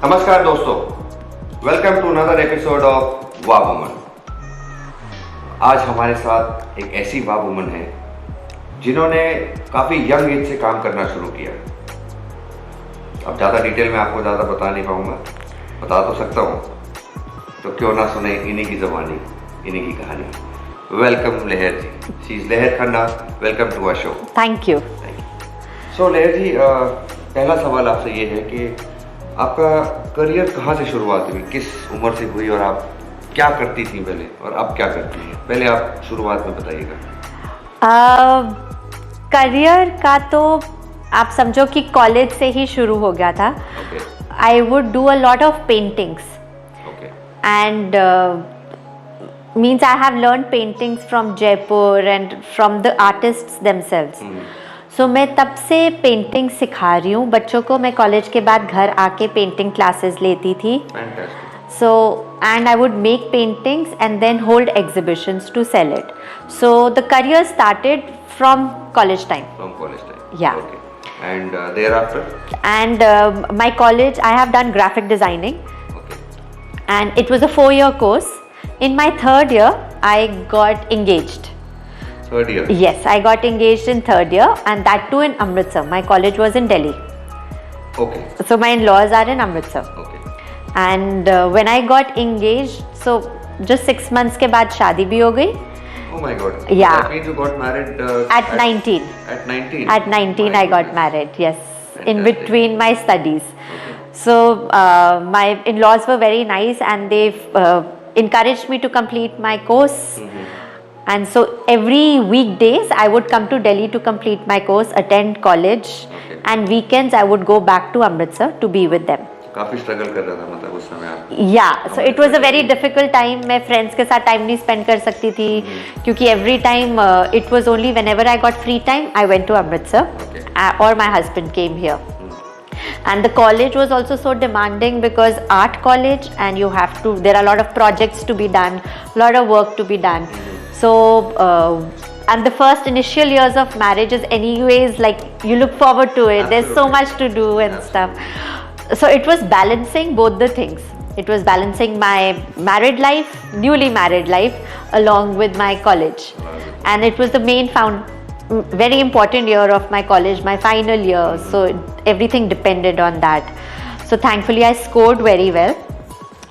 नमस्कार दोस्तों, welcome to another episode of WaWomen। आज हमारे साथ एक ऐसी WaWomen है जिन्होंने काफ़ी यंग एज से काम करना शुरू किया। अब ज़्यादा डिटेल में आपको ज़्यादा बता नहीं पाऊँगा, बता तो सकता हूँ, तो क्यों ना सुने इन्हीं की ज़बानी, इन्हीं की कहानी। वेलकम लहर जी, she is Lahar Khanna, welcome to our show. Thank you. So Lahar ji, पहला सवाल आपसे ये है कि आपका करियर कहाँ से शुरुआत हुई, किस उम्र से हुई और आप क्या करती थी पहले और अब क्या करती हैं? पहले आप शुरुआत में बताइएगा। करियर का तो आप समझो कि कॉलेज से ही शुरू हो गया था। I would do a lot of paintings and means I have learned paintings from Jaipur and from the artists themselves. So मैं तब से पेंटिंग सिखा रही हूँ बच्चों को। मैं कॉलेज के बाद घर आके पेंटिंग क्लासेस लेती थी। So and I would make paintings and then hold exhibitions to sell it. So the career started from college time. From college time. Yeah. Okay. And thereafter? And my college, I have done graphic designing. Okay. And it was a 4-year course. In my 3rd year, I got engaged. 3rd year? Yes, I got engaged in 3rd year, and that too in Amritsar. My college was in Delhi. Okay. So my in-laws are in Amritsar. Okay. And when I got engaged, so just 6 months के बाद शादी भी हो गई. Oh my God. Yeah. That means you got married at 19. At 19? At 19, My I got goodness. married. Yes, Fantastic. in between my studies. Okay. So my in-laws were very nice, and they encouraged me to complete my course. And so every weekdays I would come to Delhi to complete my course, attend college, and weekends I would go back to Amritsar to be with them. काफी struggle कर रहा था मतलब उस समय आप? Yeah, so it was a very difficult time. मैं friends के साथ time नहीं spend कर सकती थी क्योंकि every time it was only whenever I got free time I went to Amritsar, or my husband came here. And the college was also so demanding because art college, and you have to, there are a lot of projects to be done, a lot of work to be done. So and the first initial years of marriage is anyways like you look forward to it. There's so much to do and stuff. So it was balancing both the things. It was balancing my married life, newly married life, along with my college. And it was the main very important year of my college, my final year. So everything depended on that. So thankfully I scored very well.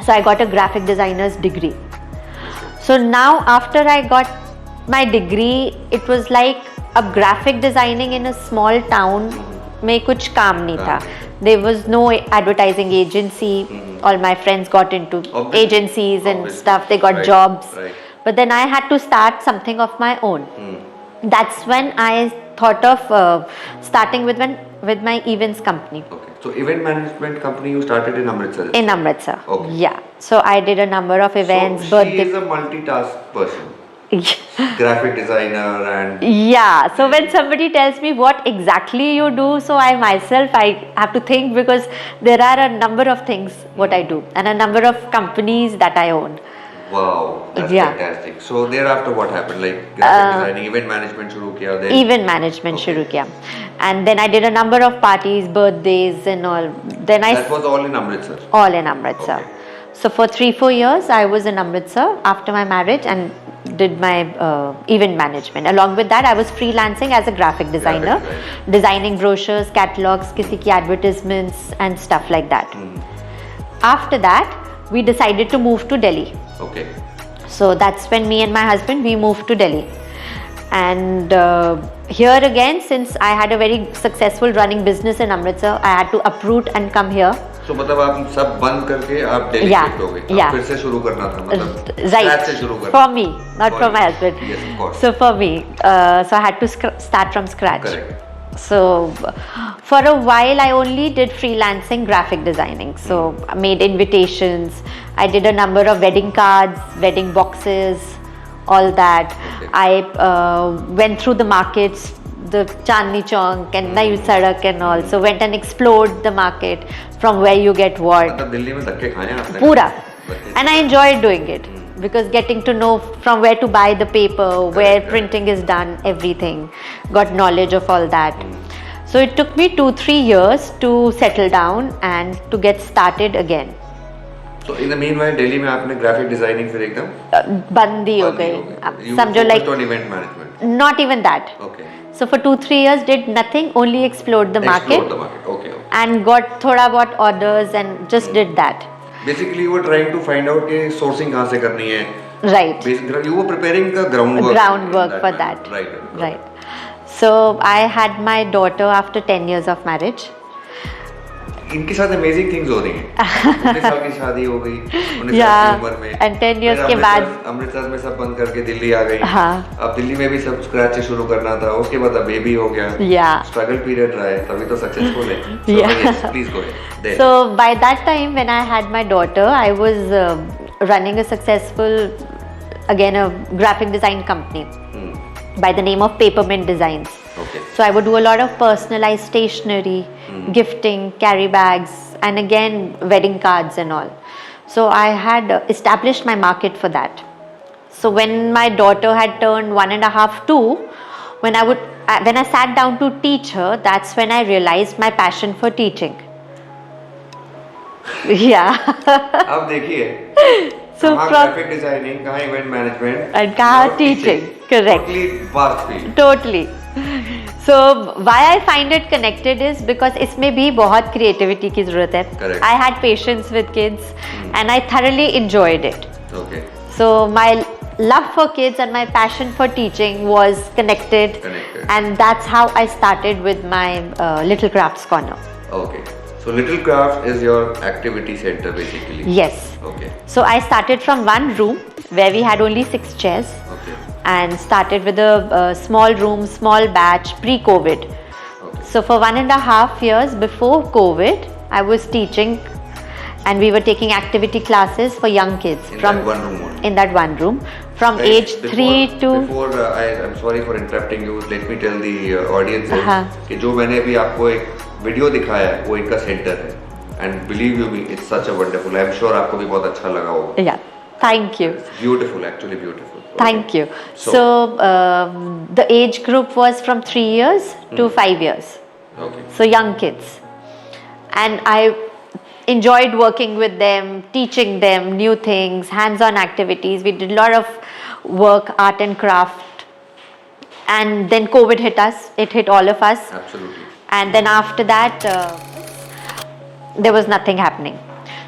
So I got a graphic designer's degree. So now after I got my degree, it was like a graphic designing in a small town में कुछ काम नहीं था. There was no advertising agency. All my friends got into agencies and stuff. They got jobs. But then I had to start something of my own. That's when I thought of starting with my events company. Okay. So event management company you started in Amritsar? In Amritsar. Okay. Yeah. So I did a number of events. So she is a multitask person. Graphic designer and... Yeah. So when somebody tells me what exactly you do, so I have to think because there are a number of things what I do and a number of companies that I own. Wow, that's fantastic. So thereafter what happened? Like graphic designing, event management शुरू किया then? Event management शुरू किया. And then I did a number of parties, birthdays and all. That was all in Amritsar? All in Amritsar. Okay. So for 3-4 years I was in Amritsar after my marriage and did my event management. Along with that I was freelancing as a graphic designer, designing brochures, catalogs, किसी की advertisements and stuff like that. After that we decided to move to Delhi. Okay. So that's when me and my husband we moved to Delhi. And here again, since I had a very successful running business in Amritsar, I had to uproot and come here. So मतलब आप सब बंद करके आप Delhi shift हो गए? फिर से शुरू करना था मतलब right से शुरू करना? For me, not for my husband. Yes, of course. So for me, so I had to start from scratch. Correct. So for a while I only did freelancing graphic designing. So I made invitations. I did a number of wedding cards, wedding boxes, all that. Okay. I went through the markets, the Chandni Chowk and Nayu Sadak and all. So went and explored the market from where you get what. मतलब दिल्ली में धक्के खाए हैं आपने? Pura. And I enjoyed doing it because getting to know from where to buy the paper, where printing is done, everything. Got knowledge of all that. So it took me 2-3 years to settle down and to get started again. So in the meanwhile, Delhi में आपने graphic designing फिर एकदम बंद ही हो गई. अब You समझो focused like on event management. not even that. Okay. So for 2-3 years did nothing, only explored the market. Explore the market. Okay. And got thoda बहुत orders and just did that. Basically, you were trying to find out कि sourcing कहाँ से करनी है. Right. Basically, you were preparing the groundwork. Groundwork for manner. that. Right. Right. So I had my daughter after 10 years of marriage. इनके साथ amazing things हो रही हैं. 19 साल की शादी हो गई 19 साल की उम्र में. And 10 years फिर के बाद अमृतसर में सब बंद करके दिल्ली आ गई. हाँ. अब दिल्ली में भी सब स्क्रैच से शुरू करना था. उसके बाद अब बेबी हो गया. Yeah. स्ट्रगल पीरियड रहा है तभी तो सक्सेसफुल है. Yeah. Yes, please go ahead. So by that time when I had my daughter, I was running a successful, again a graphic design company by the name of Papermint Designs. Okay. So I would do a lot of personalized stationery, gifting, carry bags, and again wedding cards and all. So I had established my market for that. So when my daughter had turned 1.5, 2, when I sat down to teach her, that's when I realized my passion for teaching. Yeah. अब देखिए. So कहाँ from graphic designing, कहाँ event management, and कहाँ teaching. Correct. Totally vast field. Totally. So why I find it connected is because इसमें भी बहुत creativity की ज़रूरत है. Correct. I had patience with kids and I thoroughly enjoyed it. Okay. So my love for kids and my passion for teaching was connected. And that's how I started with my Little Crafts Corner. Okay. So Little Craft is your activity center basically. Yes. Okay. So I started from one room where we had only 6 chairs. Okay. And started with a small room, small batch, pre-COVID. Okay. So for 1.5 years before COVID, I was teaching and we were taking activity classes for young kids. In that one room only. In that one room. From Right. age 3 to... Before I'm sorry for interrupting you, let me tell the audience कि जो मैंने अभी आपको एक video दिखाया है वो इनका सेंटर है. And believe you me, it's such a wonderful. I'm sure आपको भी बहुत अच्छा लगा होगा. Yeah, thank you. It's beautiful, actually beautiful. Thank you. So the age group was from 3 years to 5 years. Okay. So young kids. And I enjoyed working with them, teaching them new things, hands-on activities. We did a lot of work, art and craft. And then COVID hit us. It hit all of us. Absolutely. And then after that, there was nothing happening.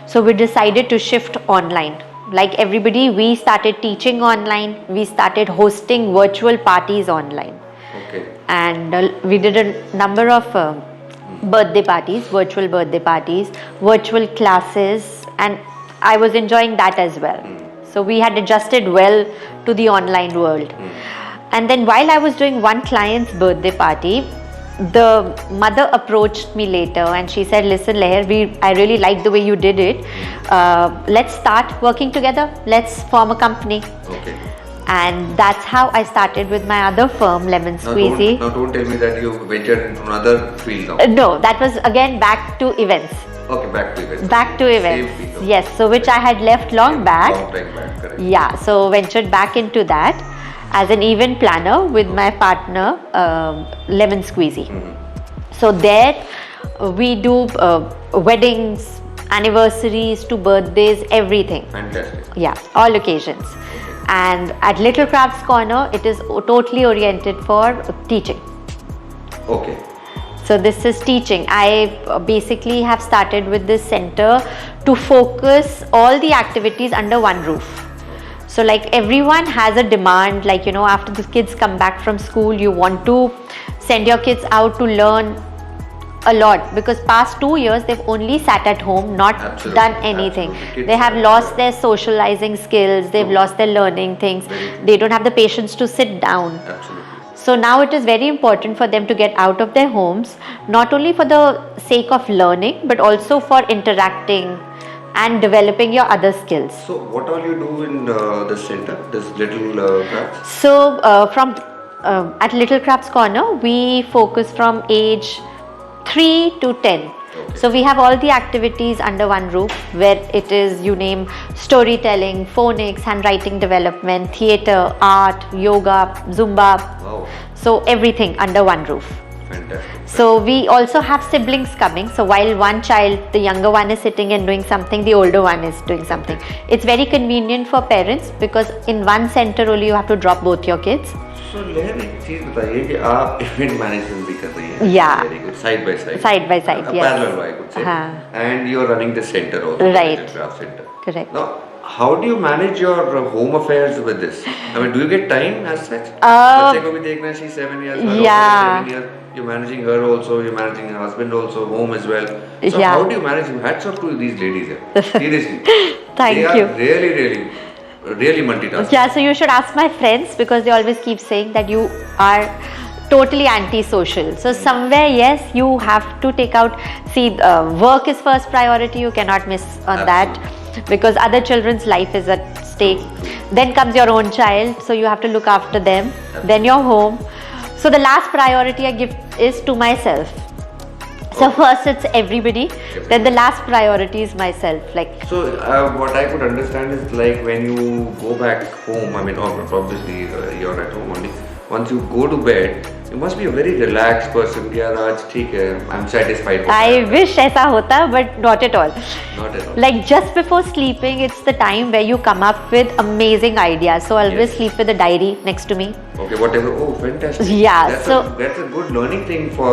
So we decided to shift online. Like everybody, we started teaching online. We started hosting virtual parties online. Okay. And we did a number of birthday parties, virtual birthday parties, virtual classes, and I was enjoying that as well. So we had adjusted well to the online world. And then while I was doing one client's birthday party, the mother approached me later and she said, listen Leher, I really like the way you did it. Let's start working together. Let's form a company. Okay. And that's how I started with my other firm, Lemon Squeezy. Now don't tell me that you ventured into another field now. No, that was again back to events. Okay, back to events. Back to events. Same field. Yes, so which I had left long back. Long time back, correct. Yeah, so ventured back into that as an event planner with my partner, Lemon Squeezy. So there we do weddings, anniversaries to birthdays, everything. Fantastic. Yeah, all occasions. And at Little Crafts Corner, it is totally oriented for teaching. Okay. So this is teaching. I basically have started with this center to focus all the activities under one roof. So like everyone has a demand, like after the kids come back from school, you want to send your kids out to learn a lot, because past 2 years they've only sat at home, not done anything. They have lost their socializing skills, they've lost their learning things, they don't have the patience to sit down. Absolutely. So now it is very important for them to get out of their homes, not only for the sake of learning but also for interacting and developing your other skills. So what all you do in this center, this Little Crafts? So at Little Crafts Corner, we focus from age 3 to 10. Okay. So we have all the activities under one roof, where it is, you name, storytelling, phonics, handwriting development, theatre, art, yoga, Zumba. Wow. So everything under one roof. Fantastic. So we also have siblings coming. So while one child, the younger one is sitting and doing something, the older one is doing something. It's very convenient for parents because in one center only you have to drop both your kids. So लेकिन एक चीज बताइए कि आप event management भी कर रही हैं. Yeah. Very good. Side by side. Side by side, yes. Parallel, I could say. हाँ. And you are running the center also. Right. The craft center. Correct. Now, how do you manage your home affairs with this? I mean, do you get time as such? बच्चे को भी देखना है. She's 7 years. Yeah. 7 years. You're managing her also. You're managing her husband also. Home as well. So Yeah. how do you manage? Hats off to these ladies here. Seriously. Thank they you. Are really multitasking. Yeah, so you should ask my friends because they always keep saying that you are totally antisocial. So somewhere, yes, you have to take out. See, work is first priority. You cannot miss on that because other children's life is at stake. Then comes your own child, so you have to look after them. Then your home. So the last priority I give is to myself. So first it's everybody, then the last priority is myself. Like so, what I could understand is like when you go back home. I mean, obviously you're at home only. Once you go to bed, you must be a very relaxed person. कि यार आज ठीक है, I'm satisfied. I wish ऐसा होता, but not at all. Not at all. Like just before sleeping, it's the time where you come up with amazing ideas. So I always sleep with a diary next to me. Okay, whatever. Oh, fantastic. Yeah, that's a good learning thing for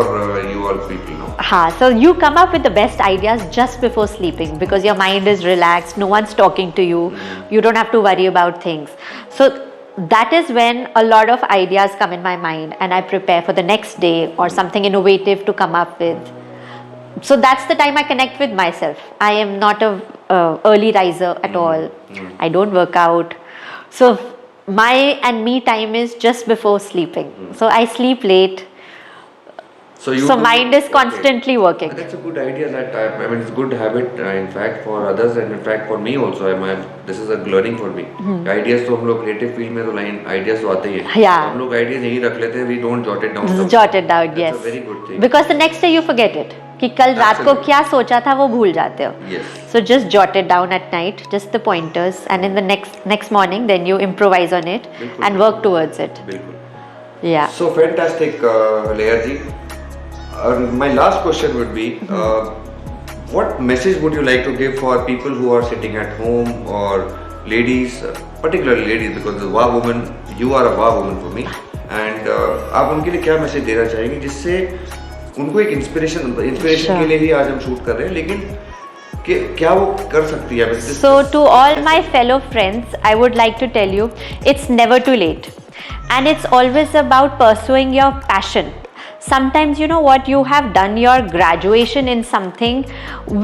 you all people now. So you come up with the best ideas just before sleeping because your mind is relaxed, no one's talking to you, you don't have to worry about things. So that is when a lot of ideas come in my mind and I prepare for the next day or something innovative to come up with. So that's the time I connect with myself. I am not a early riser at all. I don't work out. So my and me time is just before sleeping. So I sleep late. So mind is constantly working. That's a good idea. I mean, it's a good habit. In fact, for others and in fact for me also. This is a learning for me. Ideas तो हम लोग creative field में तो line ideas तो आते ही हैं. Yeah. हम लोग ideas यहीं रख लेते हैं. We don't jot it down. Jot it down. That's Yes. a very good thing. Because the next day you forget it. कि कल रात को क्या सोचा था वो भूल जाते हो. Yes. So just jot it down at night, just the pointers, and in the next morning, then you improvise on it and work towards it. बिल्कुल. Yeah. So fantastic, Leah ji. My last question would be, what message would you like to give for people who are sitting at home or ladies, particularly ladies, because the WaWomen, you are a WaWomen for me, and आप उनके लिए क्या message देना चाहेंगे जिससे उनको एक inspiration के लिए ही आज हम शूट कर रहे हैं, लेकिन क्या वो कर सकती है? So to all my fellow friends, I would like to tell you, it's never too late, and it's always about pursuing your passion. Sometimes you know what, you have done your graduation in something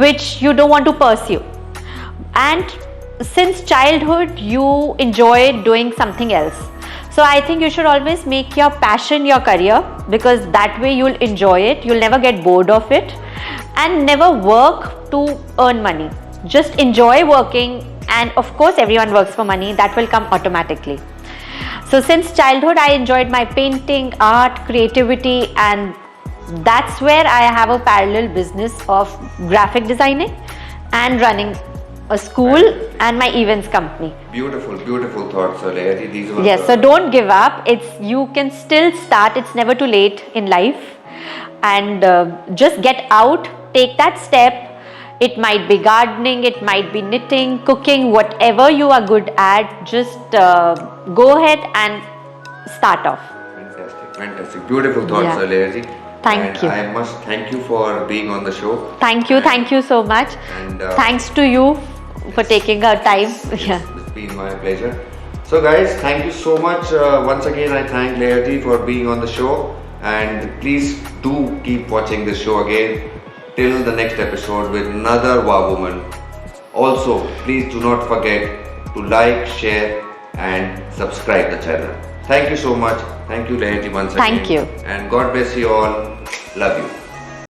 which you don't want to pursue, and since childhood you enjoyed doing something else. So I think you should always make your passion your career because that way you'll enjoy it, you'll never get bored of it, and never work to earn money. Just enjoy working, and of course everyone works for money, that will come automatically. So since childhood I enjoyed my painting, art, creativity, and that's where I have a parallel business of graphic designing and running a school and my events company. Beautiful, beautiful thoughts, Leah ji. These were Yes, so don't give up. You can still start. It's never too late in life, and just get out, take that step. It might be gardening, it might be knitting, cooking, whatever you are good at, just go ahead and start off. Fantastic, fantastic. Beautiful thoughts, Leah ji. Thank you. I must thank you for being on the show. Thank you so much. And thanks to you for taking our time. It's been my pleasure. So guys, thank you so much. Once again, I thank Leah ji for being on the show. And please do keep watching this show again. Till the next episode with another WaWoman. Also, please do not forget to like, share and subscribe the channel. Thank you so much. Thank you, Leah ji, once again. Thank you. And God bless you all. Love you.